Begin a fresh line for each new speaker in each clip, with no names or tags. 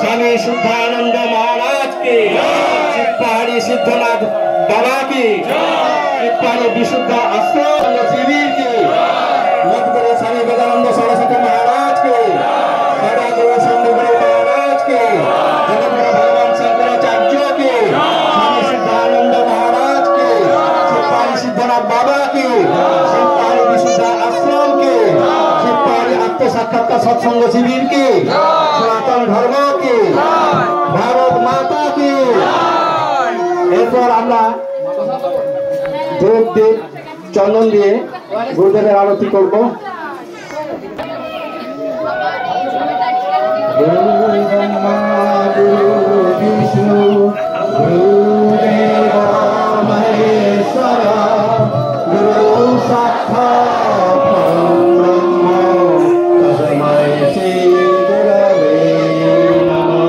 स्वामी शुद्धानंद महाराज की, चित्तपहाड़ी सिद्धनाथ बाबा की, चित्तपहाड़ी विशुद्ध आश्रम शिविर की, मधुपुर स्वामी वेदानंद सरस्वती महाराज की, बड़ा गुरु शंभुगुरु महाराज की, जगतगुरु भगवान शंकराचार्य की, स्वामी शुद्धानंद महाराज की, चित्तपहाड़ी सिद्धनाथ बाबा की, चित्तपहाड़ी विशुद्ध आश्रम की, चित्तपहाड़ी आत्म साक्षात्कार सत्संग शिविर की, सनातन धर्म की, भारत माता की। एरपर আমরা ধূপ দীপ চন্দন দিয়ে গুরুদেবের আরতি করব। ব্রহ্মা গুরু বিষ্ণু গুরুদেব মহেশ্বর গুরু সাক্ষাৎ পরব্রহ্ম তস্मै শ্রী গুরবে নমঃ।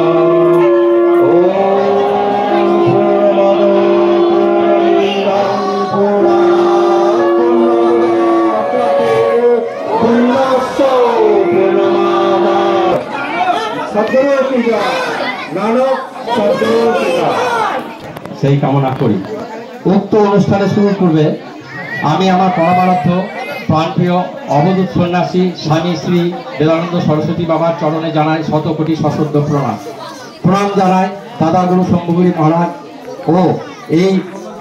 ওম সেই কামনা করি। উক্ত অনুষ্ঠানে শুরু করবে আমি আমার পরমারাধ্য প্রাণপ্রিয় অবধূত সন্ন্যাসী স্বামী শ্রী বেদানন্দ সরস্বতী বাবার চরণে জানাই শতকোটি সশ্রদ্ধ প্রণাম। প্রণাম জানাই দাদা গুরু শম্ভুগুরি মহারাজ ও এই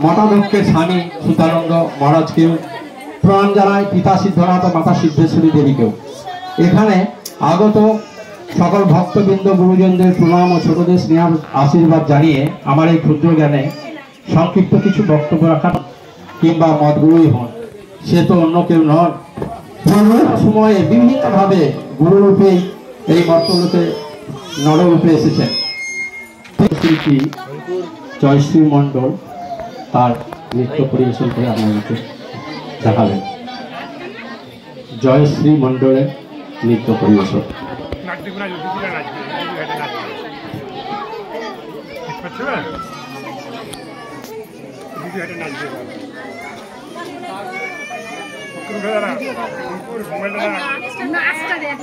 মতাধ্যক্ষের স্বামী সুতানন্দ মহারাজকেও প্রণাম জানাই, পিতা সিদ্ধনাথ ও মাতা সিদ্ধেশ্বরী দেবীকেও। এখানে আগত সকল ভক্তবৃন্দ গুরুজনদের প্রণাম ও ছোটদের স্নেহ আশীর্বাদ জানিয়ে আমার এই ক্ষুদ্র জ্ঞানে সংক্ষিপ্ত কিছু বক্তব্য রাখার কিংবা মতগুরুই হন, সে তো অন্য কেউ নন। সময়ে বিভিন্নভাবে গুরুরূপেই এই মর্তলোকে নররূপে এসেছেন। শিল্পী জয়শ্রী মণ্ডল তার নৃত্য পরিবেশন করে আমাদেরকে দেখাবেন। জয়শ্রী মণ্ডলের নৃত্য পরিবেশন।
নাচটা দেখ